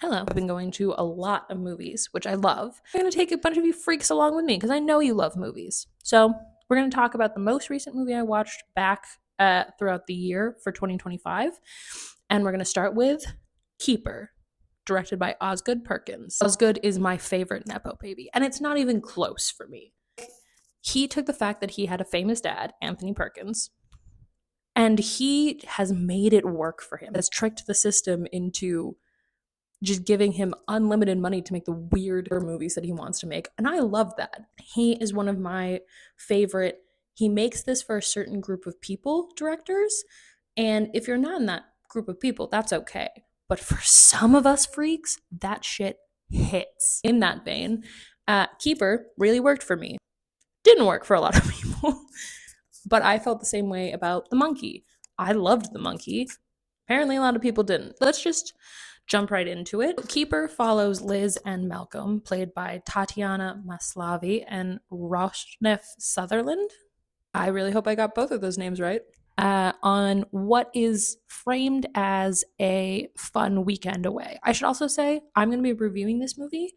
Hello. I've been going to a lot of movies, which I love. I'm going to take a bunch of you freaks along with me because I know you love movies. So, we're going to talk about the most recent movie I watched back throughout the year for 2025. And we're going to start with Keeper, directed by Osgood Perkins. Osgood is my favorite Nepo baby, and it's not even close for me. He took the fact that he had a famous dad, Anthony Perkins, and he has made it work for him, has tricked the system into just giving him unlimited money to make the weird movies that he wants to make. And I love that. He is one of my favorite. He makes this for a certain group of people, directors. And if you're not in that group of people, that's okay. But for some of us freaks, that shit hits. In that vein, Keeper really worked for me. Didn't work for a lot of people. But I felt the same way about The Monkey. I loved The Monkey. Apparently, a lot of people didn't. Let's just jump right into it. Keeper follows Liz and Malcolm, played by Tatiana Maslavi and Roshnef Sutherland. I really hope I got both of those names right. On what is framed as a fun weekend away. I should also say, I'm going to be reviewing this movie.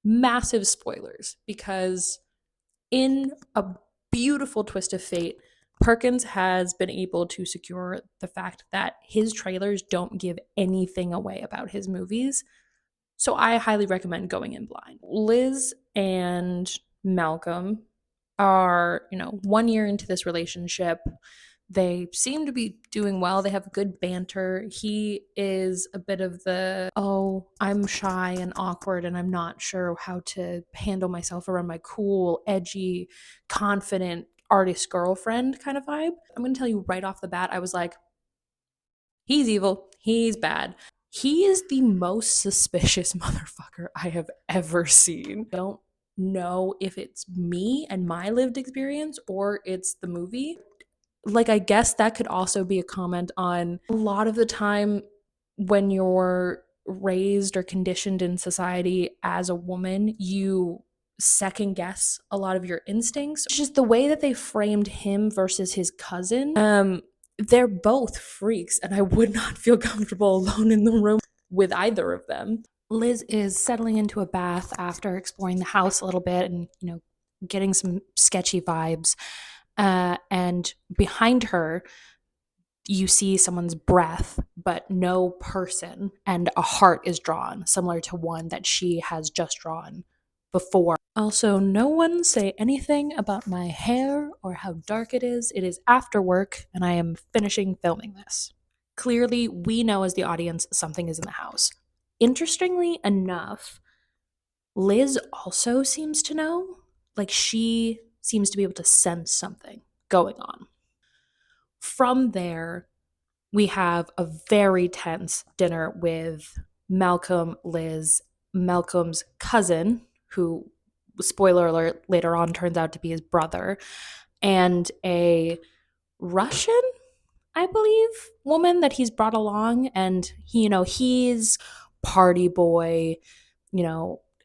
Massive spoilers, because in a beautiful twist of fate, Perkins has been able to secure the fact that his trailers don't give anything away about his movies. So I highly recommend going in blind. Liz and Malcolm are, 1 year into this relationship. They seem to be doing well. They have good banter. He is a bit of the, oh, I'm shy and awkward and I'm not sure how to handle myself around my cool, edgy, confident artist girlfriend kind of vibe. I'm going to tell you right off the bat, I was like, he's evil. He's bad. He is the most suspicious motherfucker I have ever seen. I don't know if it's me and my lived experience or it's the movie. Like, I guess that could also be a comment on a lot of the time when you're raised or conditioned in society as a woman, you second guess a lot of your instincts. Just the way that they framed him versus his cousin. They're both freaks, and I would not feel comfortable alone in the room with either of them. Liz is settling into a bath after exploring the house a little bit and, getting some sketchy vibes. And behind her, you see someone's breath, but no person, and a heart is drawn, similar to one that she has just drawn before. Also, no one say anything about my hair or how dark it is. It is after work, and I am finishing filming this. Clearly, we know as the audience something is in the house. Interestingly enough, Liz also seems to know. Like, she seems to be able to sense something going on. From there, we have a very tense dinner with Malcolm, Liz, Malcolm's cousin, who, spoiler alert, later on turns out to be his brother, and a Russian, I believe, woman that he's brought along. And, he's party boy,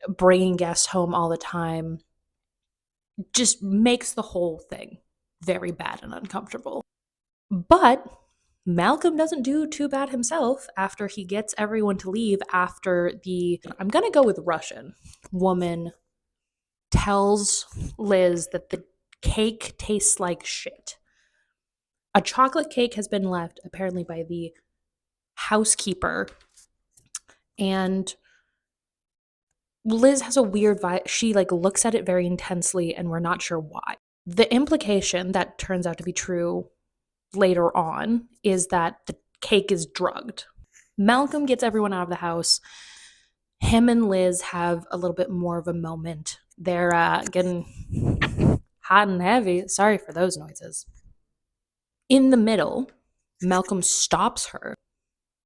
bringing guests home all the time, just makes the whole thing very bad and uncomfortable. But Malcolm doesn't do too bad himself after he gets everyone to leave after I'm going to go with Russian woman tells Liz that the cake tastes like shit. A chocolate cake has been left apparently by the housekeeper, and Liz has a weird vibe. She looks at it very intensely, and we're not sure why. The implication that turns out to be true later on is that the cake is drugged. Malcolm gets everyone out of the house. Him and Liz have a little bit more of a moment. They're getting hot and heavy. Sorry for those noises. In the middle, Malcolm stops her.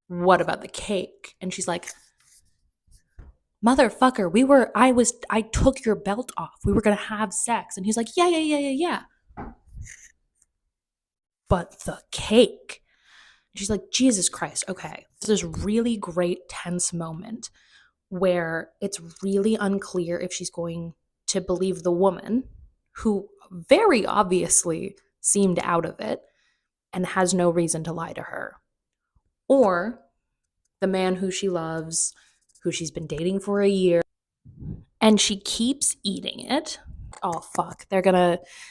What about the cake? And she's like, motherfucker, I took your belt off. We were going to have sex. And he's like, yeah. But the cake. She's like, Jesus Christ, okay. There's this really great tense moment where it's really unclear if she's going to believe the woman who very obviously seemed out of it and has no reason to lie to her, or the man who she loves who she's been dating for a year, and she keeps eating it. Oh, fuck.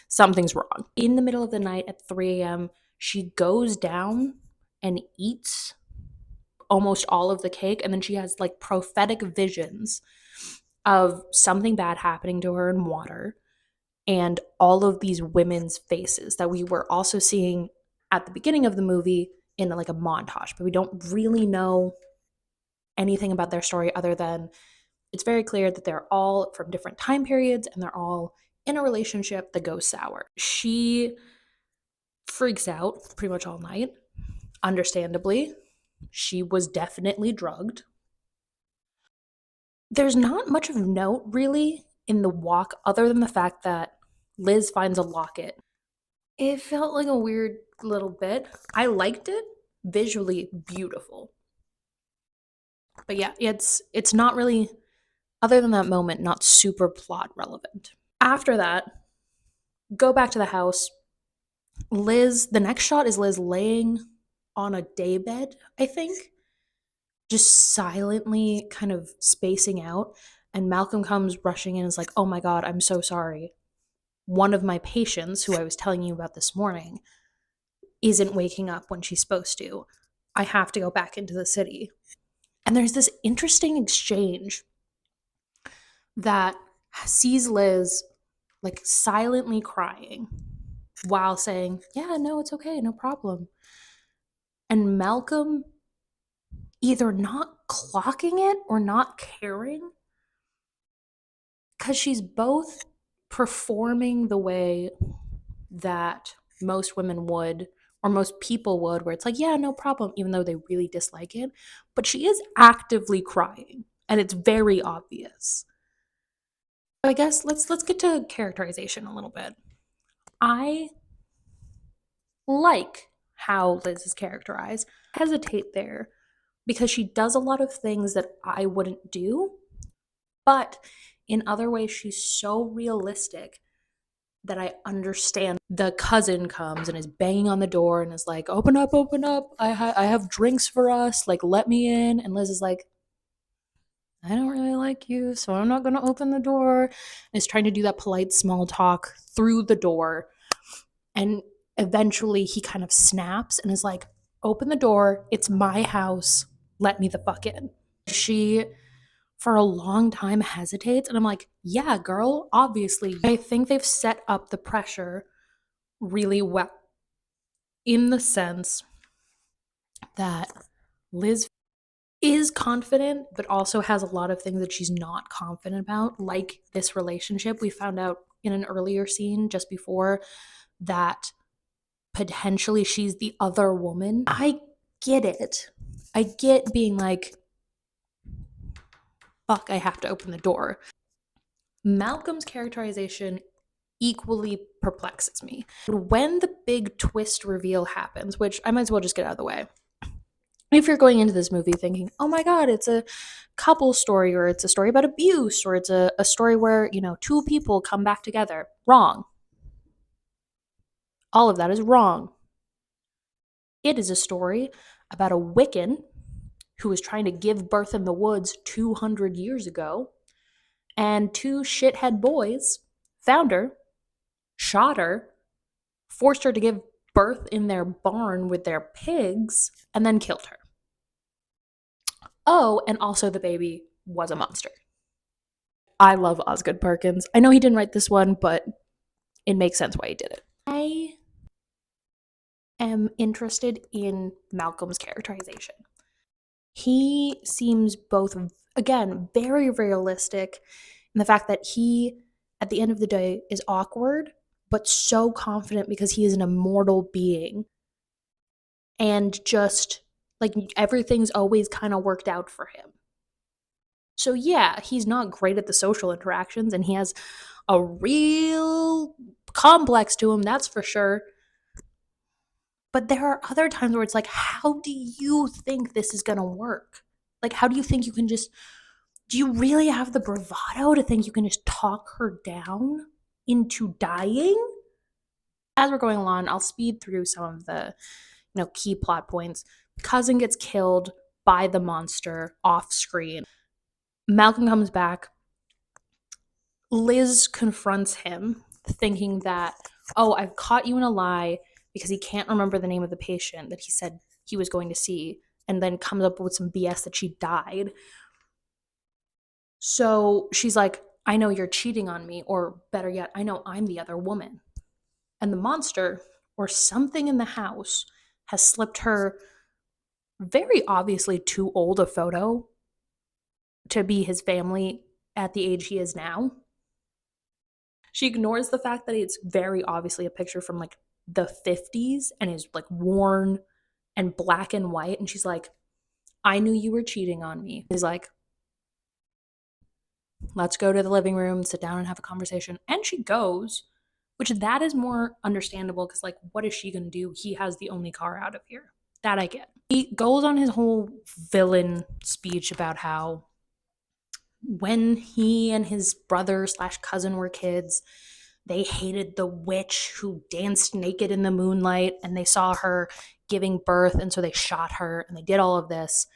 Something's wrong. In the middle of the night at 3 a.m., she goes down and eats almost all of the cake. And then she has like prophetic visions of something bad happening to her in water and all of these women's faces that we were also seeing at the beginning of the movie in like a montage, but we don't really know anything about their story other than it's very clear that they're all from different time periods and they're all in a relationship that goes sour. She freaks out pretty much all night. Understandably, she was definitely drugged. There's not much of note really in the walk other than the fact that Liz finds a locket. It felt like a weird little bit. I liked it. Visually beautiful. But yeah, it's not really, other than that moment, not super plot relevant. After that, go back to the house. The next shot is Liz laying on a daybed, I think, just silently kind of spacing out. And Malcolm comes rushing in and is like, oh my God, I'm so sorry. One of my patients, who I was telling you about this morning, isn't waking up when she's supposed to. I have to go back into the city. And there's this interesting exchange that sees Liz like silently crying while saying, yeah, no, it's okay, no problem. And Malcolm either not clocking it or not caring, because she's both performing the way that most women would or most people would, where it's like, yeah, no problem, even though they really dislike it. But she is actively crying, and it's very obvious. I guess let's get to characterization a little bit. I like how Liz is characterized. I hesitate there because she does a lot of things that I wouldn't do, but in other ways she's so realistic that I understand. The cousin comes and is banging on the door and is like, open up, open up. I have drinks for us. Like, let me in. And Liz is like, I don't really like you, so I'm not going to open the door. And is trying to do that polite small talk through the door. And eventually he kind of snaps and is like, open the door. It's my house. Let me the fuck in. She, for a long time, hesitates. And I'm like, yeah, girl, obviously. I think they've set up the pressure really well in the sense that Liz is confident, but also has a lot of things that she's not confident about, like this relationship. We found out in an earlier scene just before that potentially she's the other woman. I get it. I get being like, fuck, I have to open the door. Malcolm's characterization equally perplexes me. When the big twist reveal happens, which I might as well just get out of the way. If you're going into this movie thinking, oh my God, it's a couple story, or it's a story about abuse, or it's a story where, two people come back together, wrong. All of that is wrong. It is a story about a Wiccan who was trying to give birth in the woods 200 years ago, and two shithead boys found her, shot her, forced her to give birth in their barn with their pigs, and then killed her. Oh, and also the baby was a monster. I love Osgood Perkins. I know he didn't write this one, but it makes sense why he did it. I am interested in Malcolm's characterization. He seems both, again, very realistic in the fact that he, at the end of the day, is awkward, but so confident because he is an immortal being. And just like everything's always kind of worked out for him. So yeah, he's not great at the social interactions and he has a real complex to him, that's for sure. But there are other times where it's like, how do you think this is going to work? Like, how do you think you can do you really have the bravado to think you can just talk her down into dying? As we're going along, I'll speed through some of the, key plot points. Cousin gets killed by the monster off screen. Malcolm comes back. Liz confronts him, thinking that, oh, I've caught you in a lie because he can't remember the name of the patient that he said he was going to see, and then comes up with some BS that she died. So she's like, I know you're cheating on me, or better yet, I know I'm the other woman. And the monster, or something in the house, has slipped her very obviously too old a photo to be his family at the age he is now. She ignores the fact that it's very obviously a picture from like the 50s and is like worn and black and white. And she's like, I knew you were cheating on me. He's like, let's go to the living room, sit down and have a conversation. And she goes, which that is more understandable because, like, what is she going to do? He has the only car out of here. That I get. He goes on his whole villain speech about how when he and his brother slash cousin were kids, they hated the witch who danced naked in the moonlight and they saw her giving birth. And so they shot her and they did all of this.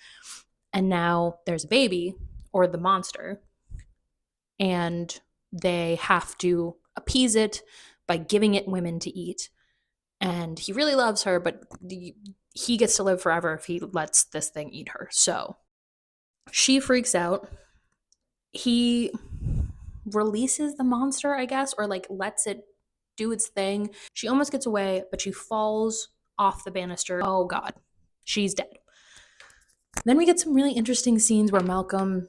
And now there's a baby, or the monster, and they have to appease it by giving it women to eat. And he really loves her, but he gets to live forever if he lets this thing eat her. So she freaks out. He releases the monster, I guess, or like lets it do its thing. She almost gets away, but she falls off the banister. Oh God, she's dead. Then we get some really interesting scenes where Malcolm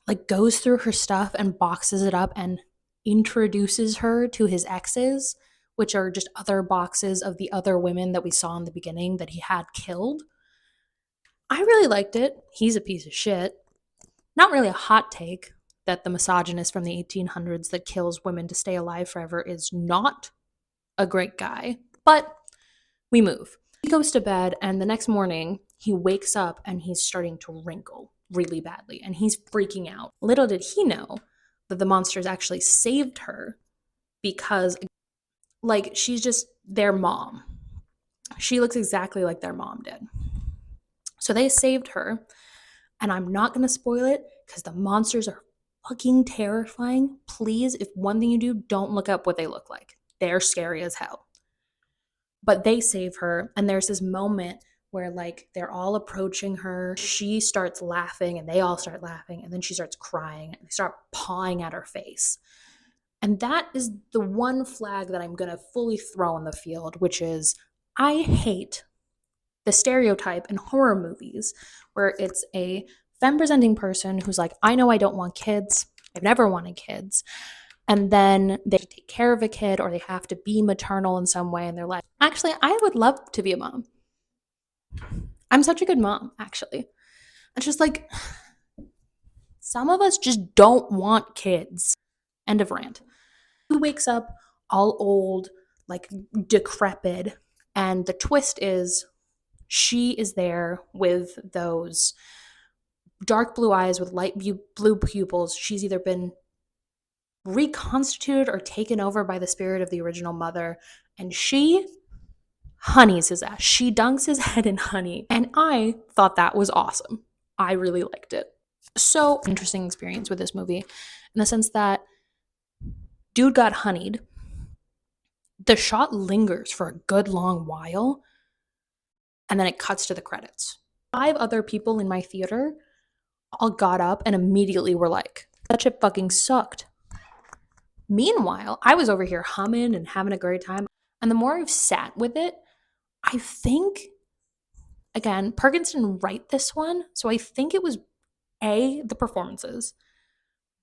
like goes through her stuff and boxes it up and introduces her to his exes, which are just other boxes of the other women that we saw in the beginning that he had killed. I really liked it. He's a piece of shit. Not really a hot take that the misogynist from the 1800s that kills women to stay alive forever is not a great guy, but we move. He goes to bed, and the next morning, he wakes up and he's starting to wrinkle really badly, and he's freaking out. Little did he know that the monsters actually saved her because, like, she's just their mom. She looks exactly like their mom did. So they saved her, and I'm not going to spoil it because the monsters are fucking terrifying. Please, if one thing you do, don't look up what they look like. They're scary as hell. But they save her, and there's this moment where like they're all approaching her. She starts laughing and they all start laughing, and then she starts crying and they start pawing at her face. And that is the one flag that I'm going to fully throw in the field, which is I hate the stereotype in horror movies where it's a femme presenting person who's like, I know I don't want kids. I've never wanted kids. And then they take care of a kid or they have to be maternal in some way. And they're like, actually, I would love to be a mom. I'm such a good mom, actually. It's just like, some of us just don't want kids. End of rant. Who wakes up all old, like decrepit. And the twist is she is there with those dark blue eyes with light blue pupils. She's either been reconstituted or taken over by the spirit of the original mother, and she honeys his ass. She dunks his head in honey, and I thought that was awesome. I really liked it. So interesting experience with this movie in the sense that dude got honeyed. The shot lingers for a good long while, and then it cuts to the credits. 5 other people in my theater all got up and immediately were like, that shit fucking sucked. Meanwhile, I was over here humming and having a great time. And the more I've sat with it, I think, again, Perkins didn't write this one. So I think it was A, the performances,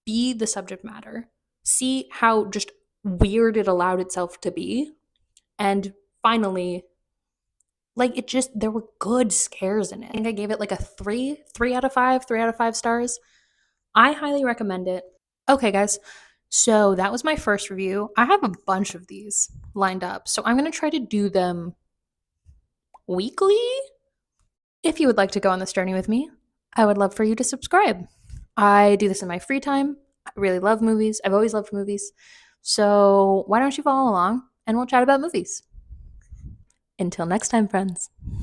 B, the subject matter, C, how just weird it allowed itself to be. And finally, like it just, there were good scares in it. I think I gave it like a 3 out of 5, 3 out of 5 stars. I highly recommend it. Okay, guys. So that was my first review. I have a bunch of these lined up. So I'm going to try to do them weekly. If you would like to go on this journey with me, I would love for you to subscribe. I do this in my free time. I really love movies. I've always loved movies. So why don't you follow along and we'll chat about movies. Until next time, friends.